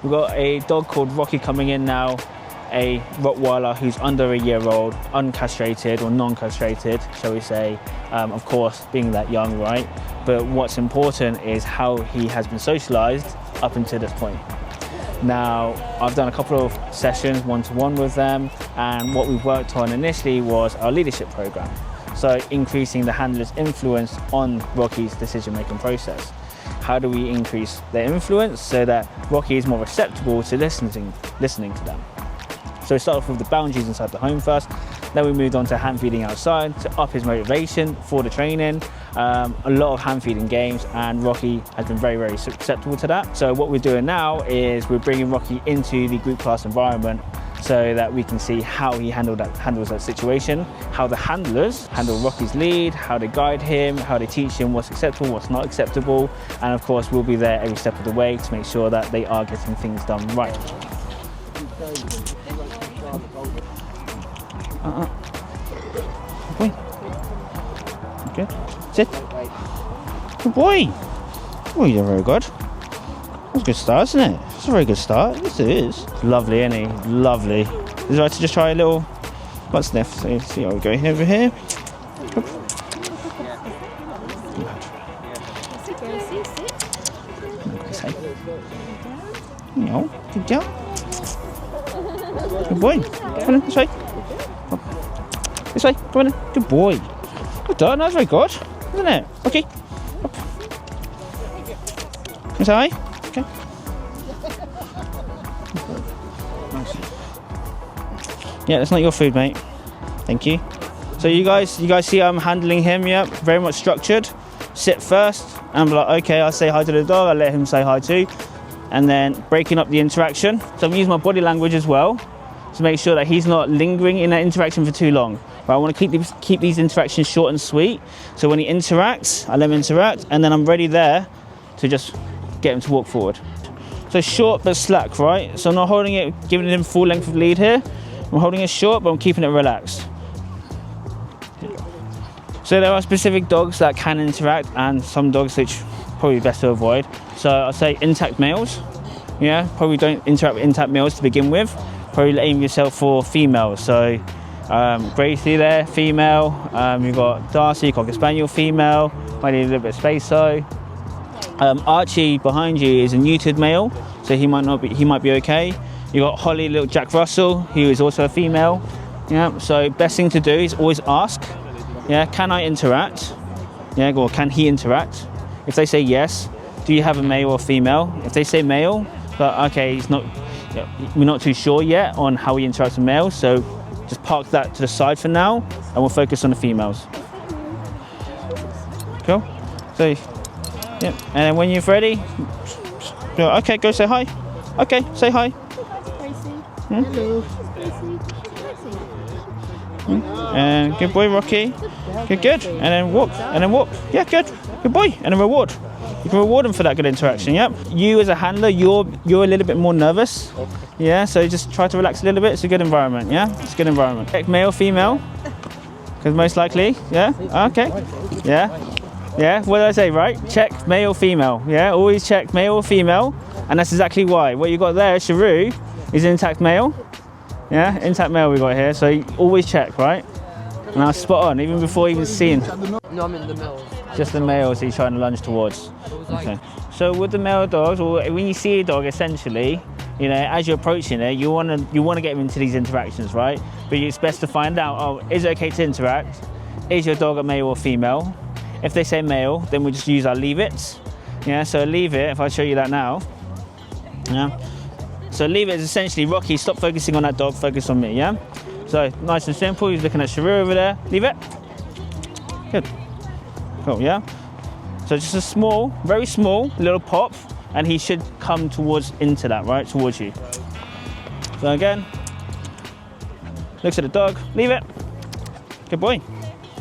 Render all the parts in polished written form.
We've got a dog called Rocky coming in now, a Rottweiler who's under a year old, uncastrated or non-castrated, shall we say, of course, being that young, right? But what's important is how he has been socialized up until this point. Now, I've done a couple of sessions one-to-one with them, and what we've worked on initially was our leadership program. So increasing the handler's influence on Rocky's decision-making process. How do we increase their influence so that Rocky is more receptible to listening to them? So we started off with the boundaries inside the home first, then we moved on to hand feeding outside to up his motivation for the training. A lot of hand feeding games, and Rocky has been very, very susceptible to that. So what we're doing now is we're bringing Rocky into the group class environment so that we can see how he handles that situation, how the handlers handle Rocky's lead, how they guide him, how they teach him what's acceptable, what's not acceptable. And of course, we'll be there every step of the way to make sure that they are getting things done right. Good boy. Good. Sit. Good boy. Oh, you're very good. That's a good start, isn't it? It's a very good start. Yes, it is. Lovely, isn't he? Lovely. Is it right to just try a little butt sniff? So see how we go over here. No, good job. Good boy. Come on, this way. This way. Come on. Good boy. Well done. That's very good, isn't it? Okay. Up. Can I say hi? Okay. Nice. Yeah, that's not your food, mate. Thank you. So you guys see I'm handling him. Yeah, very much structured. Sit first, and I'm like, okay, I'll say hi to the dog. I'll let him say hi too, and then breaking up the interaction. So I'm using my body language as well to make sure that he's not lingering in that interaction for too long. But I want to keep these interactions short and sweet. So when he interacts, I let him interact, and then I'm ready there to just get him to walk forward. So short but slack, right? So I'm not holding it, giving him full length of lead here. I'm holding it short, but I'm keeping it relaxed. So there are specific dogs that can interact, and some dogs which probably best to avoid. So I'll say intact males. Yeah, probably don't interact with intact males to begin with. Probably aim yourself for females. So Gracie there, female. You've got Darcy, Cocker Spaniel, female. Might need a little bit of space though. Archie behind you is a neutered male, so he might be okay. You've got Holly, little Jack Russell, who is also a female. Yeah, so best thing to do is always ask, yeah, can I interact? Yeah, or can he interact? If they say yes, do you have a male or female? If they say male, but okay, he's not, we're not too sure yet on how he interacts with males, so just park that to the side for now, and we'll focus on the females. Cool. So, yeah, and then when you're ready, okay, go say hi. Okay, say hi. Hmm? Hello. And good boy, Rocky. Good. And then walk. And then walk. Yeah, good. Good boy. And then reward. You can reward them for that good interaction. Yep. You as a handler, you're a little bit more nervous. Yeah. So just try to relax a little bit. It's a good environment. Yeah. It's a good environment. Check male, female. Because most likely. Yeah. Okay. Yeah. Yeah. What did I say? Right. Check male, female. Yeah. Always check male or female. And that's exactly why. What you got there, Sharu, is intact male. Yeah, intact male we got here, so you always check, right? And I was spot on, even before even seeing. No, I'm in the males. Just the males he's trying to lunge towards. Okay. So with the male dogs, or when you see a dog, essentially, you know, as you're approaching it, you want to get them into these interactions, right? But it's best to find out, oh, is it okay to interact? Is your dog a male or female? If they say male, then we just use our leave it. Yeah, so leave it, if I show you that now. Yeah. So leave it is essentially, Rocky, stop focusing on that dog, focus on me, yeah? So nice and simple, he's looking at Sharu over there, leave it. Good. Cool, yeah? So just a small, very small little pop, and he should come into that, right, towards you. So again, looks at the dog, leave it. Good boy.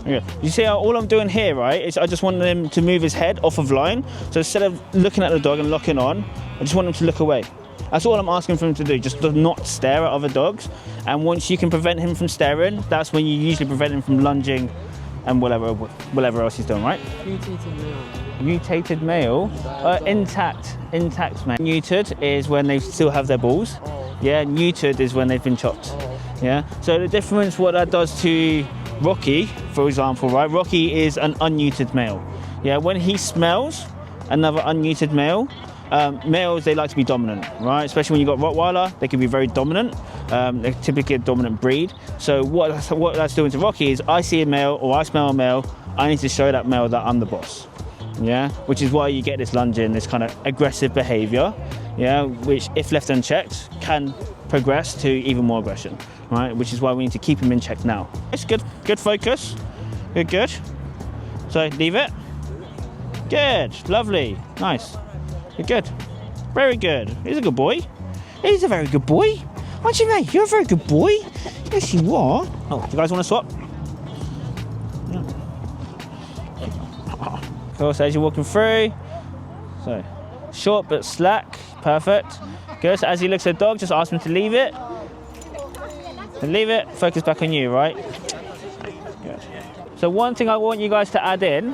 Okay. You see how all I'm doing here, right, is I just want him to move his head off of line. So instead of looking at the dog and locking on, I just want him to look away. That's all I'm asking for him to do, just do not stare at other dogs. And once you can prevent him from staring, that's when you usually prevent him from lunging and whatever else he's doing, right? Mutated male, intact male. Neutered is when they still have their balls. Yeah, neutered is when they've been chopped. Yeah. So the difference, what that does to Rocky, for example, right? Rocky is an unneutered male. Yeah. When he smells another unneutered male, males, they like to be dominant, right? Especially when you've got Rottweiler, they can be very dominant. They're typically a dominant breed. So what that's doing to Rocky is, I see a male or I smell a male, I need to show that male that I'm the boss. Yeah, which is why you get this lunging, this kind of aggressive behaviour, yeah, which if left unchecked can progress to even more aggression, right? Which is why we need to keep him in check now. It's good focus, good. So leave it, good, lovely, nice, good, very good. He's a good boy. He's a very good boy, aren't you, mate? You're a very good boy. Yes, you are. Oh, you guys want to swap? Cool, so as you're walking through, so short but slack, perfect. Good, so as he looks at the dog, just ask him to leave it. And leave it, focus back on you, right? Good. So one thing I want you guys to add in,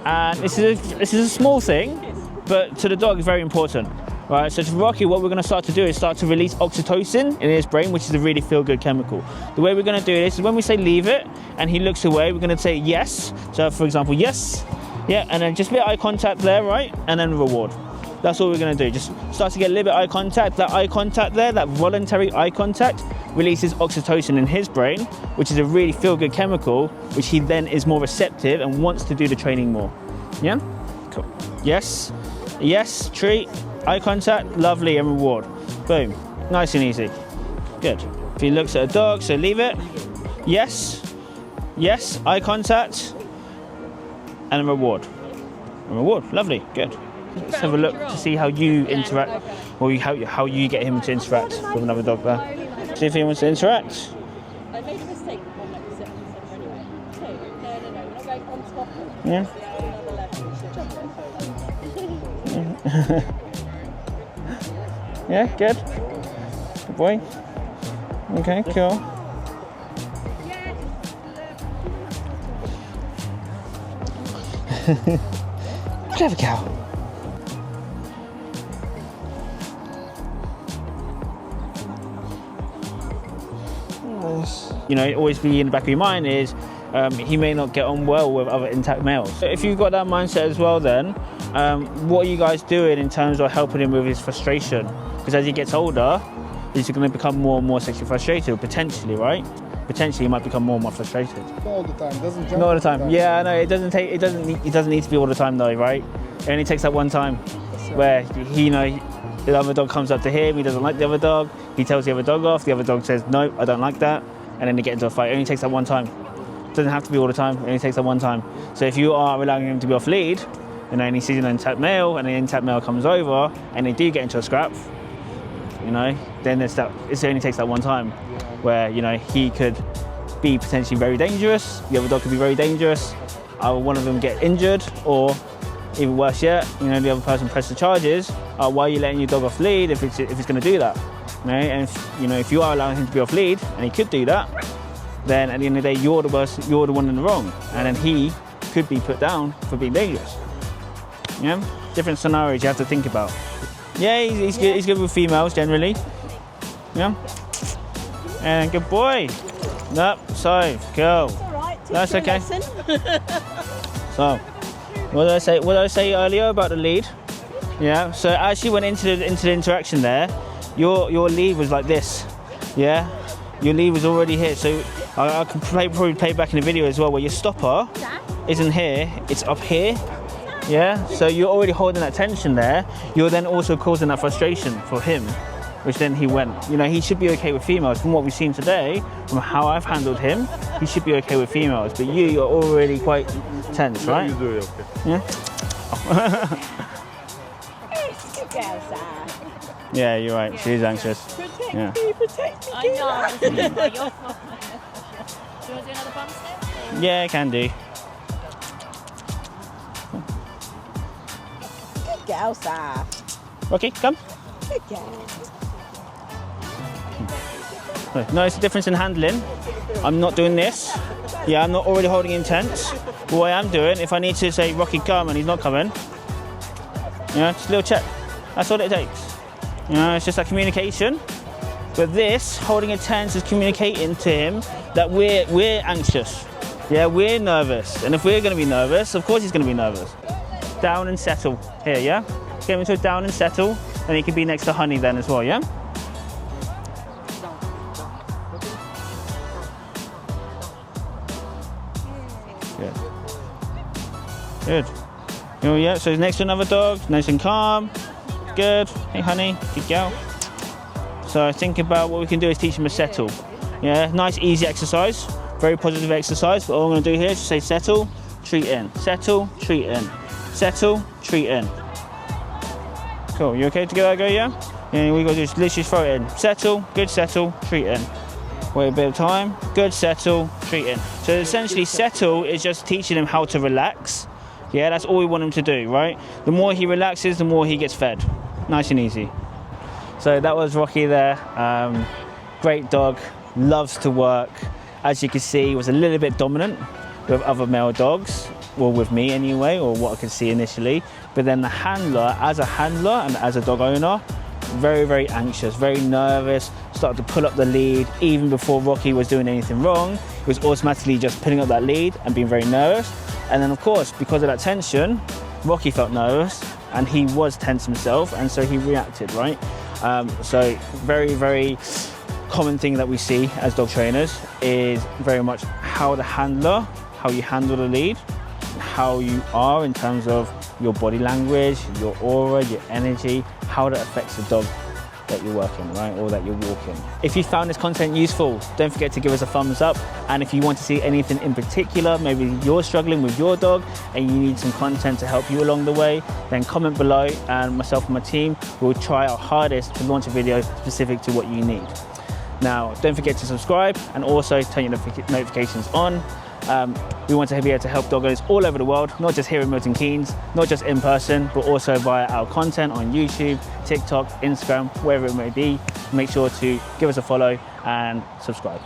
and this is a small thing, but to the dog it's very important. Right, so to Rocky, what we're going to start to do is start to release oxytocin in his brain, which is a really feel-good chemical. The way we're going to do this is when we say leave it, and he looks away, we're going to say yes. So for example, yes. Yeah, and then just a bit of eye contact there, right? And then reward. That's all we're gonna do. Just start to get a little bit of eye contact. That eye contact there, that voluntary eye contact, releases oxytocin in his brain, which is a really feel-good chemical, which he then is more receptive and wants to do the training more. Yeah? Cool. Yes. Yes, treat, eye contact, lovely, and reward. Boom. Nice and easy. Good. If he looks at a dog, so leave it. Yes. Yes, eye contact. And a reward. A reward, lovely, good. Let's have a look to see how you interact, or how you get him to interact with another dog there. See if he wants to interact. I made a mistake on that reception centre anyway. No, we're not going on top of Yeah. Yeah, good. Good boy. Okay, cool. Clever cow. You know, always be in the back of your mind is he may not get on well with other intact males. So if you've got that mindset as well, then what are you guys doing in terms of helping him with his frustration? Because as he gets older, he's going to become more and more sexually frustrated, potentially, right? Potentially, he might become more and more frustrated. Not all the time. Doesn't jump. Not all the time. Yeah, I know. It doesn't need to be all the time though, right? It only takes that one time where he, you know, the other dog comes up to him. He doesn't like the other dog. He tells the other dog off. The other dog says, "No, I don't like that," and then they get into a fight. It only takes that one time. It doesn't have to be all the time. It only takes that one time. So if you are allowing him to be off lead, you know, and he sees an intact male, and the intact male comes over, and they do get into a scrap, you know, then it only takes that one time where, you know, he could be potentially very dangerous, the other dog could be very dangerous, either one of them get injured, or even worse yet, you know, the other person press the charges. Why are you letting your dog off lead if it's going to do that? You know, and if you are allowing him to be off lead, and he could do that, then at the end of the day, you're the one in the wrong, and then he could be put down for being dangerous. Yeah, different scenarios you have to think about. Yeah, he's good. He's good with females generally. Yeah, and good boy. Nope, so cool. Right, that's okay. So, what did I say earlier about the lead? Yeah. So as you went into the interaction there, your lead was like this. Yeah, your lead was already here. So I can probably play back in the video as well, where your stopper isn't here; it's up here. Yeah. So you're already holding that tension there. You're then also causing that frustration for him, which then he went. You know, he should be okay with females. From what we've seen today, from how I've handled him, he should be okay with females. But you're already quite tense, right? You do it, okay. Yeah. Yeah, you're right. She's anxious. Protect Yeah. me, protect me. I know. Do you want to do another bump step? Yeah, I can do. Good girl, Saf. Rocky, come. Good girl. Notice the difference in handling. I'm not doing this. Yeah, I'm not already holding him tense. But what I am doing, if I need to say, Rocky, come, and he's not coming, just a little check. That's all it takes. It's just like communication. But this, holding it tense, is communicating to him that we're anxious. Yeah, we're nervous. And if we're going to be nervous, of course he's going to be nervous. Down and settle. Here, yeah? Get him into a down and settle. And he can be next to Honey then as well, yeah? Good. Oh, yeah, so he's next to another dog, nice and calm. Good. Hey, Honey, good girl. So think about what we can do is teach him to settle. Yeah, nice, easy exercise. Very positive exercise, but all I'm going to do here is just say settle, treat in. Settle, treat in. Settle, treat in. Cool, you okay to give that a go, yeah? And we got to just literally throw it in. Settle, good settle, treat in. Wait a bit of time, good settle, treat in. So essentially settle is just teaching him how to relax. Yeah, that's all we want him to do, right? The more he relaxes, the more he gets fed. Nice and easy. So that was Rocky there. Great dog, loves to work. As you can see, he was a little bit dominant with other male dogs, well, with me anyway, or what I could see initially. But then the handler, as a handler and as a dog owner, very, very anxious, very nervous, started to pull up the lead. Even before Rocky was doing anything wrong, he was automatically just pulling up that lead and being very nervous. And then of course, because of that tension, Rocky felt nervous and he was tense himself, and so he reacted, right? So very, very common thing that we see as dog trainers is very much how the handler, how you handle the lead, how you are in terms of your body language, your aura, your energy, how that affects the dog that you're working, right, or that you're walking. If you found this content useful, don't forget to give us a thumbs up. And if you want to see anything in particular, maybe you're struggling with your dog and you need some content to help you along the way, then comment below and myself and my team will try our hardest to launch a video specific to what you need. Now, don't forget to subscribe and also turn your notifications on. We want to be able to help dog owners all over the world, not just here in Milton Keynes, not just in person, but also via our content on YouTube, TikTok, Instagram, wherever it may be. Make sure to give us a follow and subscribe.